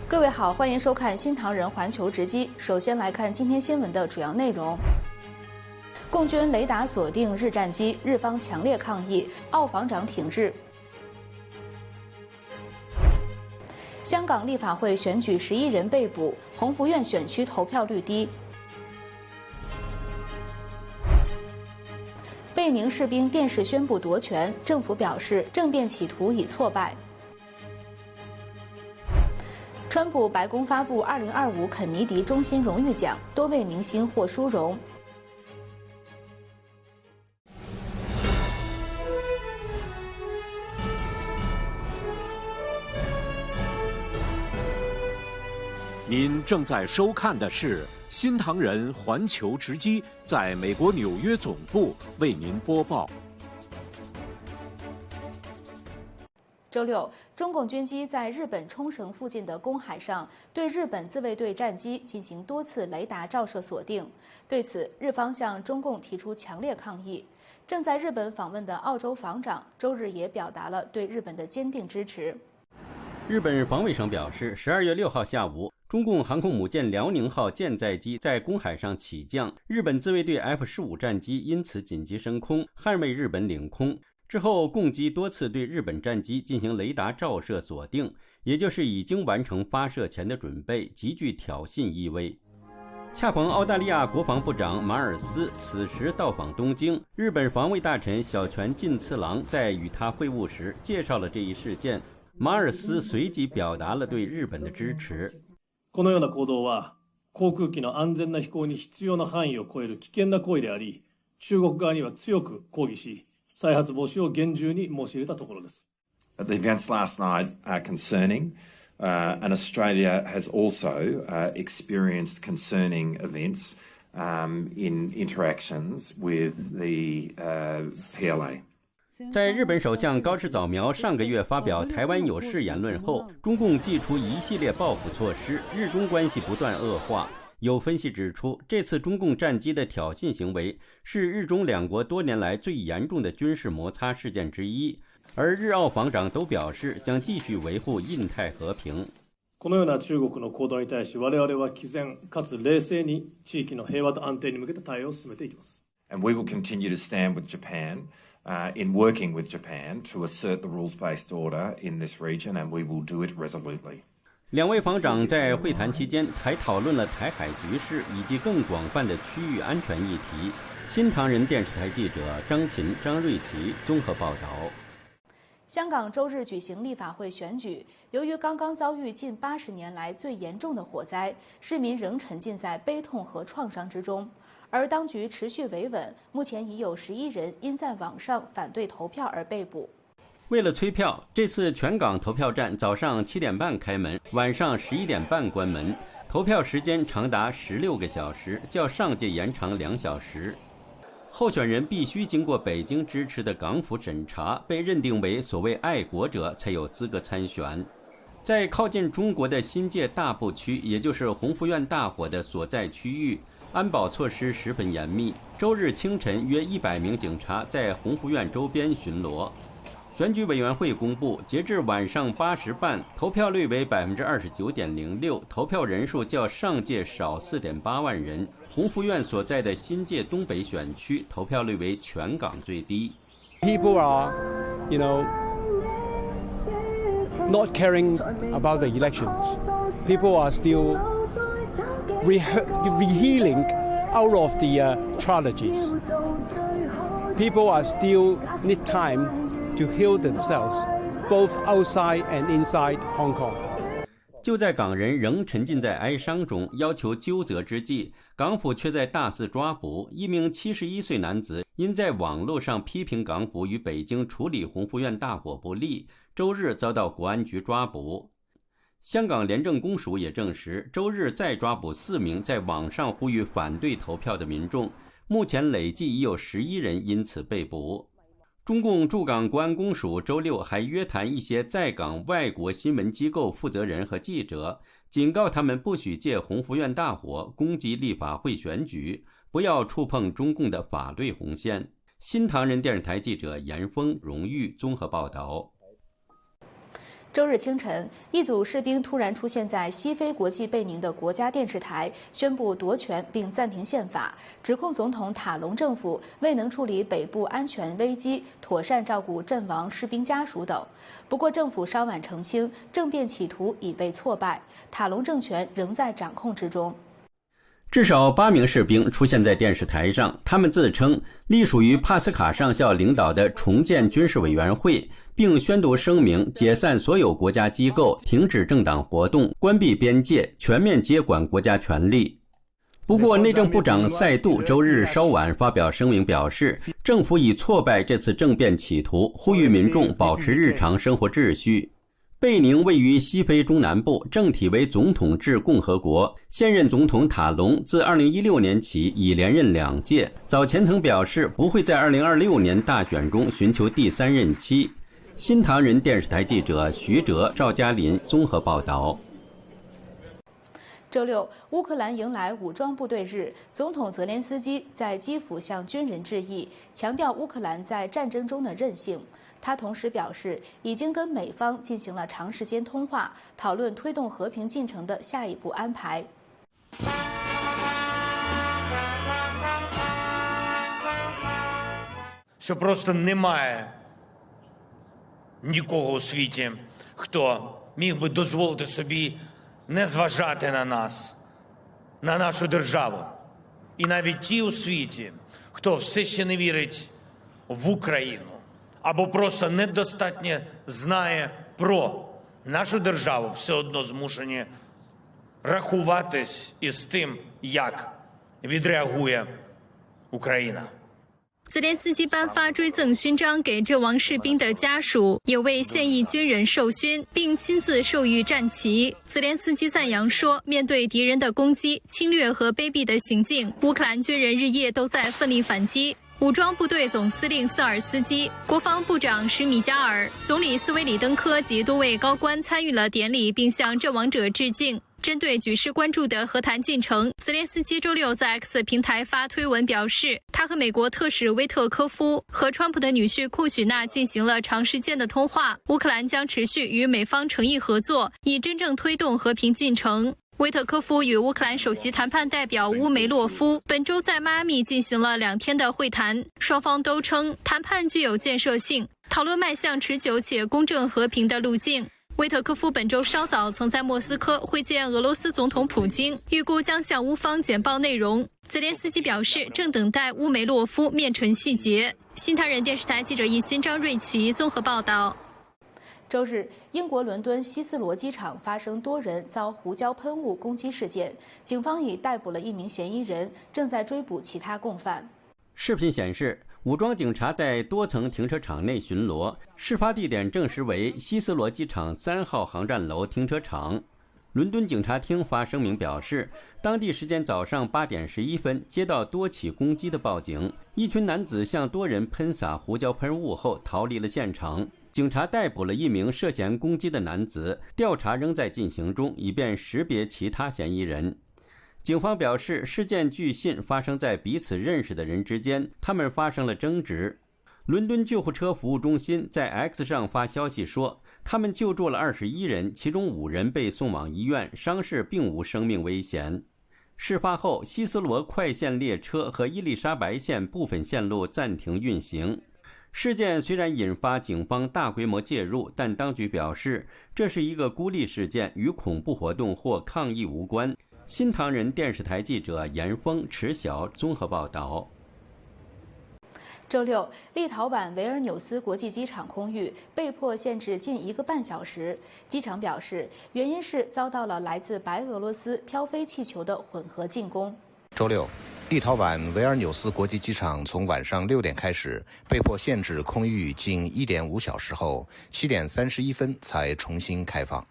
各位好，欢迎收看新唐人环球直击。首先来看今天新闻的主要内容。共军雷达锁定日战机，日方强烈抗议，澳防长挺日。香港立法会选举11人被捕，鸿福苑选区投票率低。贝宁士兵电视宣布夺权，政府表示政变企图已挫败。川普白宫发布2025肯尼迪中心荣誉奖，多位明星获殊荣。您正在收看的是新唐人环球直击，在美国纽约总部为您播报。周六，中共军机在日本冲绳附近的公海上对日本自卫队战机进行多次雷达照射锁定。对此，日方向中共提出强烈抗议。正在日本访问的澳洲防长周日也表达了对日本的坚定支持。日本防卫省表示，12月6号下午，中共航空母舰辽宁号舰载机在公海上起降，日本自卫队 F-15战机因此紧急升空，捍卫日本领空。之后，共机多次对日本战机进行雷达照射锁定，也就是已经完成发射前的准备，极具挑衅意味。恰逢澳大利亚国防部长马尔斯此时到访东京，日本防卫大臣小泉进次郎在与他会晤时介绍了这一事件，马尔斯随即表达了对日本的支持。このような行動は航空機の安全な飛行に必要な範囲を超える危険な行為であり、中国側には強く抗議し、再発防止を厳重に申し入れたところです。The events last night are concerning, and Australia has also experienced concerning events in interactions with the PLA. 在日本首相高市早苗上个月发表台湾有事言论后，中共祭出一系列报复措施，日中关系不断恶化。有分析指出，这次中共战机的挑衅行为是日中两国多年来最严重的军事摩擦事件之一，而日澳防长都表示将继续维护印太和平。このような中国の行動に対し、我々は毅然かつ冷静に地域の平和と安定に向けて対応を進めていきます。And we will continue to stand with Japan, in working with Japan to assert the rules-based order in this region, and we will do it resolutely. 两位防长在会谈期间还讨论了台海局势以及更广泛的区域安全议题。新唐人电视台记者张琴、张瑞琪综合报道。香港周日举行立法会选举，由于刚刚遭遇近80年来最严重的火灾，市民仍沉浸在悲痛和创伤之中。而当局持续维稳，目前已有11人因在网上反对投票而被捕。为了催票，这次全港投票站早上7点半开门，晚上11点半关门，投票时间长达16个小时，较上届延长2小时。候选人必须经过北京支持的港府审查，被认定为所谓爱国者才有资格参选。在靠近中国的新界大埔区，也就是鸿福苑大火的所在区域，安保措施十分严密。周日清晨，约100名警察在鸿福苑周边巡逻。选举委员会公布，截至晚上8时半，投票率为29.06%，投票人数较上届少4.8万人。鸿福苑所在的新界东北选区投票率为全港最低。People are, not caring about the elections. People are still rehealing out of the tragedies. People are still need time.To heal themselves, both outside and inside Hong Kong. 就在港人仍沉浸在哀伤中，要求究责之际，港府却在大肆抓捕。一名71岁男子因在网络上批评港府与北京处理鸿福苑大火不力，周日遭到国安局抓捕。香港廉政公署也证实，周日再抓捕4名在网上呼吁反对投票的民众，目前累计已有11人因此被捕。中共驻港国安公署周六还约谈一些在港外国新闻机构负责人和记者，警告他们不许借鸿福苑大火攻击立法会选举，不要触碰中共的法律红线。新唐人电视台记者严峰、荣誉综合报道。周日清晨，一组士兵突然出现在西非国际贝宁的国家电视台，宣布夺权并暂停宪法，指控总统塔隆政府未能处理北部安全危机、妥善照顾阵亡士兵家属等。不过，政府稍晚澄清，政变企图已被挫败，塔隆政权仍在掌控之中。至少8名士兵出现在电视台上，他们自称隶属于帕斯卡上校领导的重建军事委员会，并宣读声明，解散所有国家机构，停止政党活动，关闭边界，全面接管国家权力。不过，内政部长塞杜周日稍晚发表声明表示，政府已挫败这次政变企图，呼吁民众保持日常生活秩序。贝宁位于西非中南部，政体为总统制共和国。现任总统塔隆自2016年起已连任2届，早前曾表示不会在2026年大选中寻求第3任期。新唐人电视台记者徐哲、赵嘉林综合报道。周六，乌克兰迎来武装部队日，总统泽连斯基在基辅向军人致意，强调乌克兰在战争中的韧性。他同时表示，已经跟美方进行了长时间通话，讨论推动和平进程的下一步安排。Що просто немає нікого у світі, хто міг би дозволити собі не зважати на нас, на нашу державу. І навіть ті у світі, хто все ще не вірить в Україну, або просто недостатньо знає про нашу державу, все одно змушені рахуватись із тим, як відреагує Україна. 泽连斯基颁发追赠勋章给阵亡士兵的家属，也为现役军人授勋，并亲自授予战旗。泽连斯基赞扬说，面对敌人的攻击、侵略和卑鄙的行径，乌克兰军人日夜都在奋力反击。武装部队总司令瑟尔斯基、国防部长什米加尔、总理斯维里登科及多位高官参与了典礼，并向阵亡者致敬。针对举世关注的和谈进程，泽连斯基周六在 X 平台发推文表示，他和美国特使威特科夫和川普的女婿库许纳进行了长时间的通话，乌克兰将持续与美方诚意合作，以真正推动和平进程。威特科夫与乌克兰首席谈判代表乌梅洛夫本周在迈阿密进行了2天的会谈，双方都称谈判具有建设性，讨论迈向持久且公正和平的路径。威特科夫本周稍早曾在莫斯科会见俄罗斯总统普京，预估将向乌方简报内容。泽连斯基表示，正等待乌梅洛夫面陈细节。新唐人电视台记者易新、张瑞琪综合报道。周日，英国伦敦希斯罗机场发生多人遭胡椒喷雾攻击事件，警方已逮捕了1名嫌疑人，正在追捕其他共犯。视频显示，武装警察在多层停车场内巡逻，事发地点证实为希斯罗机场3号航站楼停车场。伦敦警察厅发声明表示，当地时间早上8点11分接到多起攻击的报警，一群男子向多人喷洒胡椒喷雾后逃离了现场。警察逮捕了1名涉嫌攻击的男子，调查仍在进行中，以便识别其他嫌疑人。警方表示，事件据信发生在彼此认识的人之间，他们发生了争执。伦敦救护车服务中心在 X 上发消息说，他们救助了21人，其中5人被送往医院，伤势并无生命危险。事发后，希斯罗快线列车和伊丽莎白线部分线路暂停运行。事件虽然引发警方大规模介入，但当局表示，这是一个孤立事件，与恐怖活动或抗议无关。新唐人电视台记者严峰、池晓综合报道。周六，立陶宛维尔纽斯国际机场空域被迫限制近1个半小时。机场表示，原因是遭到了来自白俄罗斯飘飞气球的混合进攻。周六，立陶宛维尔纽斯国际机场从晚上6点开始被迫限制空域近1.5小时后，7点31分才重新开放。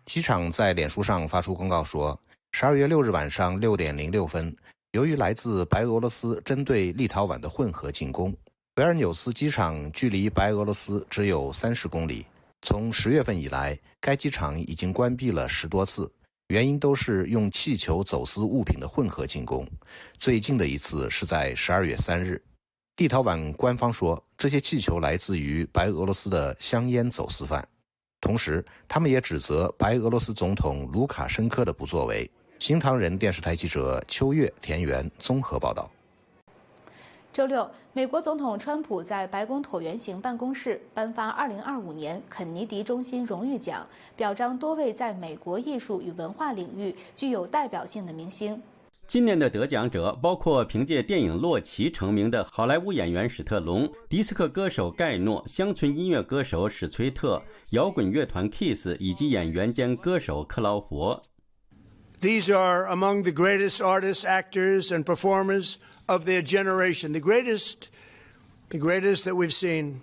机场在脸书上发出公告说，12月6日晚上6点06分，由于来自白俄罗斯针对立陶宛的混合进攻，维尔纽斯机场距离白俄罗斯只有30公里。从10月份以来，该机场已经关闭了10多次，原因都是用气球走私物品的混合进攻。最近的一次是在12月3日。立陶宛官方说，这些气球来自于白俄罗斯的香烟走私犯。同时，他们也指责白俄罗斯总统卢卡申科的不作为。新唐人电视台记者邱越、田园综合报道。周六，美国总统川普在白宫椭圆形办公室颁发2025年肯尼迪中心荣誉奖，表彰多位在美国艺术与文化领域具有代表性的明星。今年的得奖者包括凭借电影《洛奇》成名的好莱坞演员史特龙、迪斯科歌手盖诺、乡村音乐歌手史崔特、摇滚乐团 Kiss 以及演员兼歌手克劳佛。These are among the greatest artists, actors, and performers of their generation, the greatest that we've seen.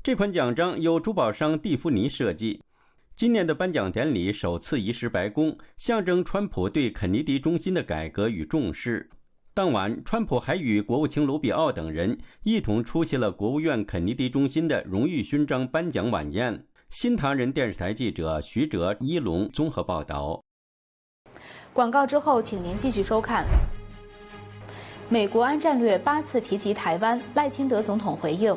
这款奖章由珠宝商蒂芙尼设计。今年的颁奖典礼首次移师白宫，象征川普对肯尼迪中心的改革与重视。当晚，川普还与国务卿卢比奥等人一同出席了国务院肯尼迪中心的荣誉勋章颁奖晚宴。新唐人电视台记者徐哲、一龙综合报道。广告之后，请您继续收看。美国安战略8次提及台湾，赖清德总统回应。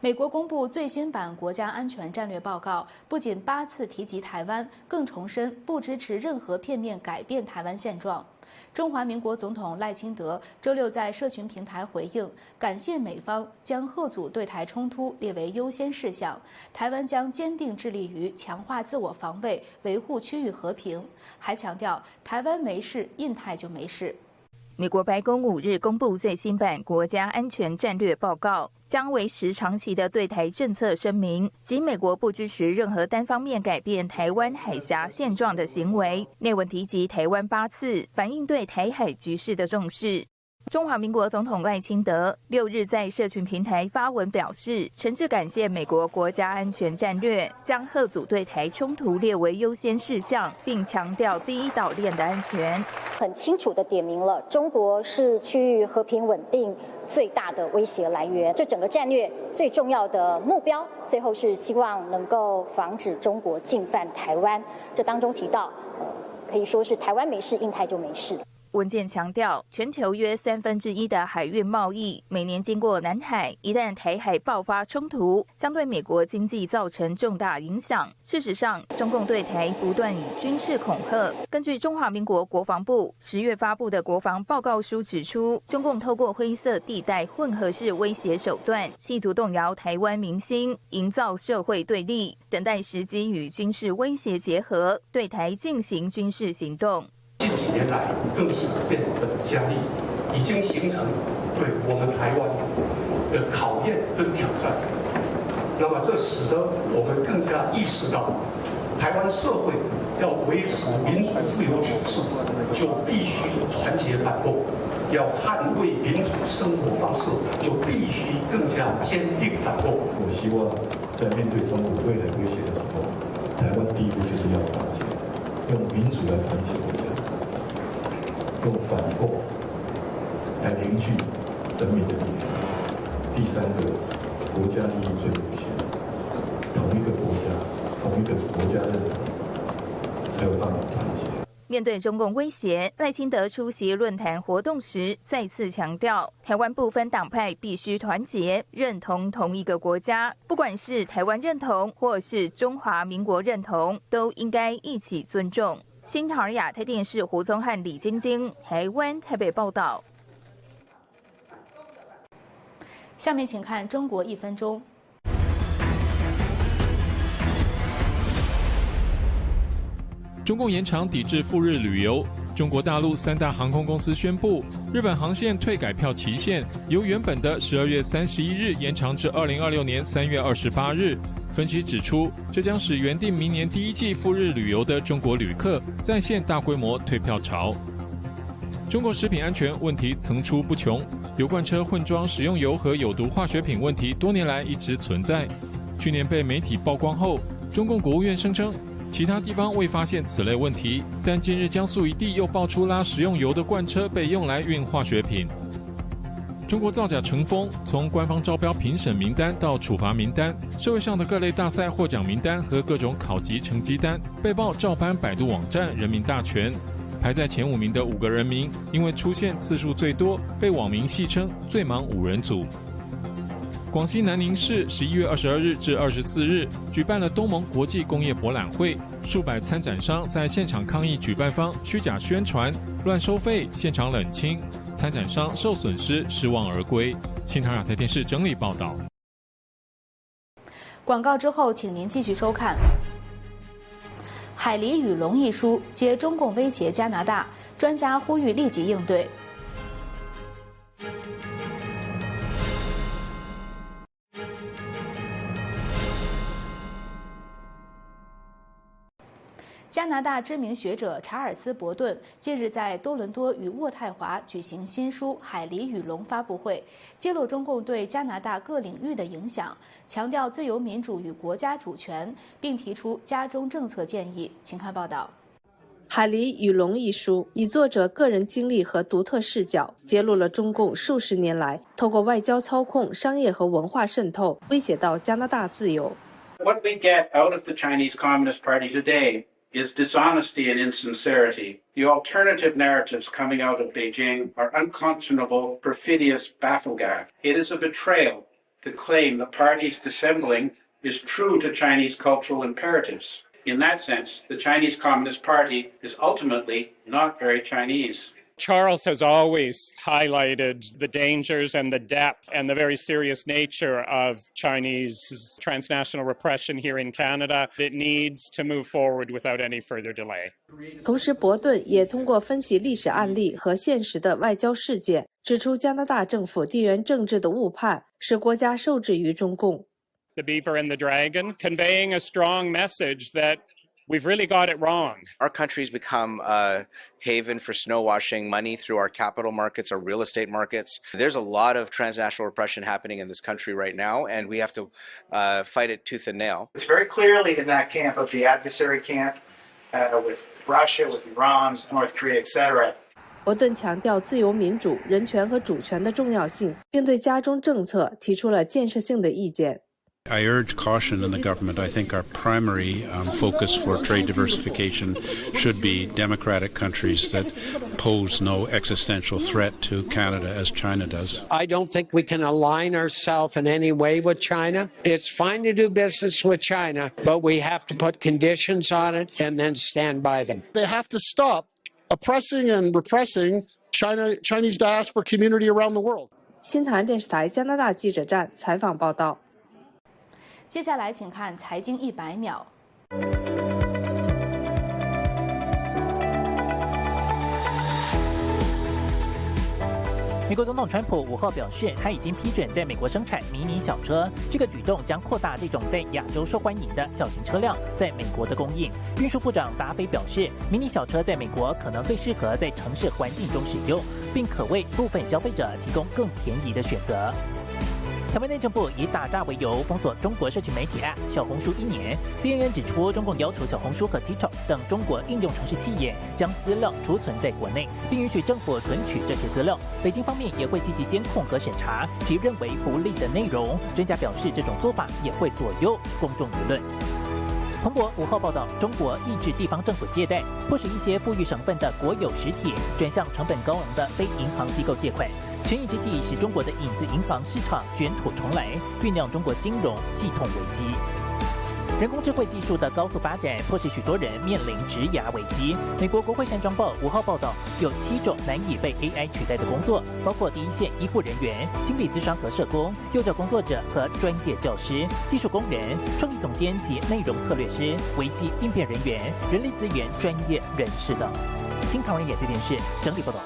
美国公布最新版国家安全战略报告，不仅8次提及台湾，更重申不支持任何片面改变台湾现状。中华民国总统赖清德周六在社群平台回应，感谢美方将遏阻对台冲突列为优先事项，台湾将坚定致力于强化自我防卫，维护区域和平，还强调台湾没事，印太就没事。美国白宫5日公布最新版国家安全战略报告，将维持长期的对台政策声明，即美国不支持任何单方面改变台湾海峡现状的行为。内文提及台湾8次，反映对台海局势的重视。中华民国总统赖清德6日在社群平台发文表示，诚挚感谢美国国家安全战略将遏阻对台冲突列为优先事项，并强调第一岛链的安全。很清楚地点明了，中国是区域和平稳定最大的威胁来源。这整个战略最重要的目标，最后是希望能够防止中国进犯台湾。这当中提到，可以说是台湾没事，印太就没事。文件强调，全球约1/3的海运贸易每年经过南海，一旦台海爆发冲突，将对美国经济造成重大影响。事实上，中共对台不断以军事恐吓。根据中华民国国防部10月发布的国防报告书指出，中共透过灰色地带混合式威胁手段，企图动摇台湾民心，营造社会对立，等待时机与军事威胁结合，对台进行军事行动。近几年来，更是变本加厉，已经形成对我们台湾的考验跟挑战。那么，这使得我们更加意识到，台湾社会要维持民主自由体制，就必须团结反共；要捍卫民主生活方式，就必须更加坚定反共。我希望在面对中国未来威胁的时候，台湾第一步就是要团结，用民主来团结国家。用反共来凝聚人民的力量。第3个，国家利益最优先，同一个国家，同一个国家认同，才有办法团结。面对中共威胁，赖清德出席论坛活动时再次强调，台湾不分党派必须团结，认同同一个国家，不管是台湾认同或是中华民国认同，都应该一起尊重。新唐人亚太电视胡宗汉、李晶晶，台湾台北报道。下面请看中国1分钟。中共延长抵制赴日旅游，中国大陆3大航空公司宣布，日本航线退改票期限由原本的12月31日延长至2026年3月28日。分析指出，这将使原定明年第1季赴日旅游的中国旅客再现大规模退票潮。中国食品安全问题层出不穷，油罐车混装食用油和有毒化学品问题多年来一直存在。去年被媒体曝光后，中共国务院声称其他地方未发现此类问题，但近日江苏一地又爆出拉食用油的罐车被用来运化学品。中国造假成风，从官方招标评审名单到处罚名单，社会上的各类大赛获奖名单和各种考级成绩单被曝照搬百度网站人民大全。排在前5名的5个人名，因为出现次数最多，被网民戏称“最忙5人组”。广西南宁市11月22日至24日举办了东盟国际工业博览会，数百参展商在现场抗议举办方虚假宣传、乱收费、现场冷清，参展商受损失失望而归。新唐亚太电视整理报道。广告之后，请您继续收看《海狸与龙》一书，接中共威胁加拿大，专家呼吁立即应对。加拿大知名学者查尔斯·伯顿近日在多伦多与渥太华举行新书《海狸与龙》发布会，揭露中共对加拿大各领域的影响，强调自由民主与国家主权，并提出加中政策建议。请看报道。《海狸与龙》一书以作者个人经历和独特视角，揭露了中共数十年来透过外交操控、商业和文化渗透，威胁到加拿大自由。What we get out of the Chinese Communist Party today is dishonesty and insincerity. The alternative narratives coming out of Beijing are unconscionable, perfidious bafflegag. It is a betrayal to claim the party's dissembling is true to Chinese cultural imperatives. In that sense, the Chinese Communist Party is ultimately not very Chinese. Charles has always highlighted the dangers and the depth and the very serious nature of Chinese transnational repression here in Canada. It needs to move forward without any further delay. 同时，伯顿也通过分析历史案例和现实的外交事件，指出加拿大政府地缘政治的误判，使国家受制于中共。The Beaver and the Dragon, conveying a strong message that we've really got it wrong. Our country's become a haven for snow washing money through our capital markets, our real estate markets. There's a lot of transnational repression happening in this country right now, and we have to fight it tooth and nail. It's very clearly in that camp of the adversary camp with Russia, with Iran, North Korea, etc. 伯顿强调自由民主、人权和主权的重要性，并对加中政策提出了建设性的意见。I urge caution in the government. I think our primary focus for trade diversification should be democratic countries that pose no existential threat to Canada as China does. I don't think we can align ourselves in any way with China. It's fine to do business with China, but we have to put conditions on it and then stand by them. They have to stop oppressing and repressing Chinese diaspora community around the world. 新唐人电视台加拿大记者站采访报道。接下来，请看财经100秒。美国总统川普5号表示，他已经批准在美国生产迷你小车。这个举动将扩大这种在亚洲受欢迎的小型车辆在美国的供应。运输部长达菲表示，迷你小车在美国可能最适合在城市环境中使用，并可为部分消费者提供更便宜的选择。台湾内政部以打诈为由封锁中国社群媒体 App 小红书1年。CNN 指出，中共要求小红书和 TikTok 等中国应用程式企业将资料储存在国内，并允许政府存取这些资料。北京方面也会积极监控和审查其认为不利的内容。专家表示，这种做法也会左右公众舆论。彭博5号报道，中国抑制地方政府借贷，迫使一些富裕省份的国有实体转向成本高昂的非银行机构借款。权宜之计使中国的影子银行市场卷土重来，酝酿中国金融系统危机。人工智慧技术的高速发展，迫使许多人面临职涯危机。美国国会山庄报5号报道，有7种难以被 AI 取代的工作，包括第一线医护人员、心理咨商和社工、幼教工作者和专业教师、技术工人、创意总监及内容策略师、危机应变人员、人力资源专业人士等。新唐人亚太电视整理报道。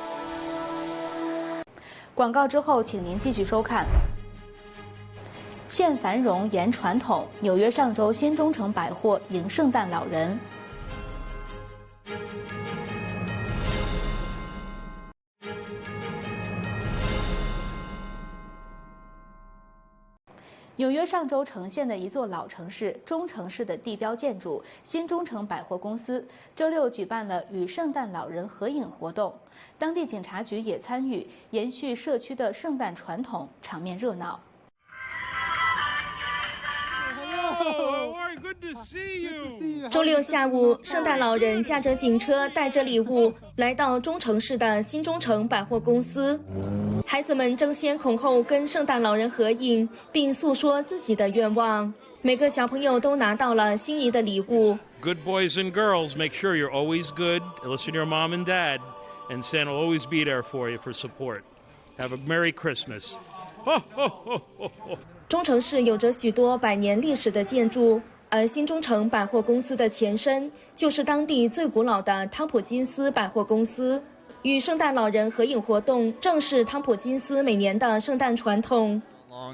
广告之后，请您继续收看。现繁荣延传统，纽约上周新中诚百货迎圣诞老人。纽约上周呈现的一座老城市中城市的地标建筑新中诚百货公司，周六举办了与圣诞老人合影活动，当地警察局也参与，延续社区的圣诞传统，场面热闹。Hello, how are you? Good 周六下午，圣诞老人驾着警车，带着礼物来到中城市的新中城百货公司。孩子们争先恐后跟圣诞老人合影，并诉说自己的愿望。每个小朋友都拿到了心仪的礼物。Good boys and girls, make sure you're always good. Listen to your mom and dad, and Santa will always be there for you for support. Have a Merry Christmas. 中城市有着许多百年历史的建筑，而新中城百货公司的前身就是当地最古老的汤普金斯百货公司。与圣诞老人合影活动正是汤普金斯每年的圣诞传统。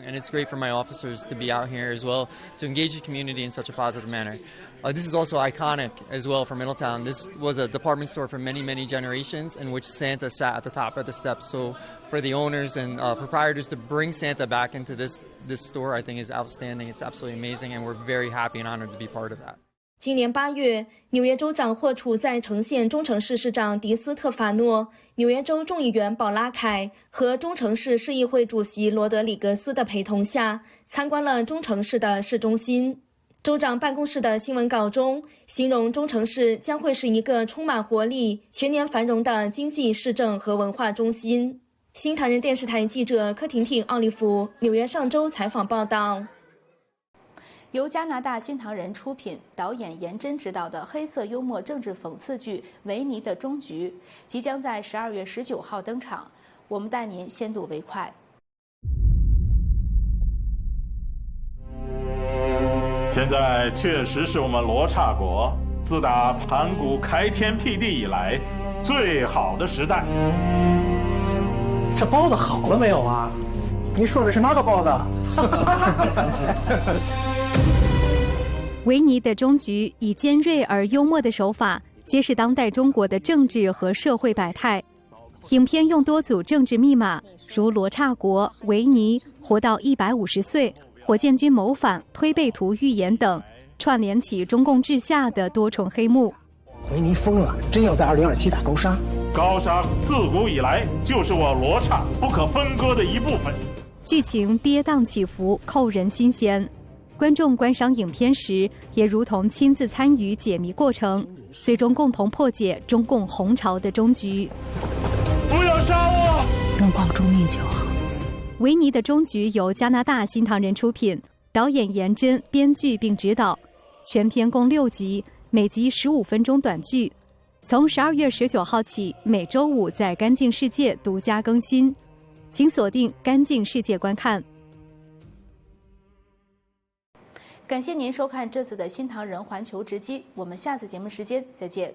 And it's great for my officers to be out here as well, to engage the community in such a positive manner. This is also iconic as well for Middletown. This was a department store for many, many generations in which Santa sat at the top of the steps. So for the owners and proprietors to bring Santa back into this store, I think is outstanding. It's absolutely amazing, and we're very happy and honored to be part of that. 今年8月，纽约州长霍楚在呈现中城市市长迪斯特法诺、纽约州众议员保拉凯和中城市市议会主席罗德里格斯的陪同下，参观了中城市的市中心。州长办公室的新闻稿中形容中城市将会是一个充满活力、全年繁荣的经济、市政和文化中心。新唐人电视台记者柯婷婷、奥利弗纽约上周采访报道。由加拿大新唐人出品、导演颜真执导的黑色幽默政治讽刺剧《维尼的终局》即将在12月19号登场，我们带您先睹为快。现在确实是我们罗刹国自打盘古开天辟地以来最好的时代。这包子好了没有啊？您说的是哪个包子？维尼的终局以尖锐而幽默的手法揭示当代中国的政治和社会百态。影片用多组政治密码，如罗刹国、维尼、活到150岁、火箭军谋反、推背图预言等，串联起中共治下的多重黑幕。维尼疯了，真要在2027打高沙。高沙自古以来就是我罗刹不可分割的一部分。剧情跌宕起伏，扣人心弦。观众观赏影片时，也如同亲自参与解谜过程，最终共同破解中共红潮的终局。不要杀我，能保住命就好。维尼的终局由加拿大新唐人出品，导演颜真编剧并执导，全片共6集，每集15分钟短剧。从12月19号起，每周5在干净世界独家更新，请锁定干净世界观看。感谢您收看这次的新唐人环球直击，我们下次节目时间再见。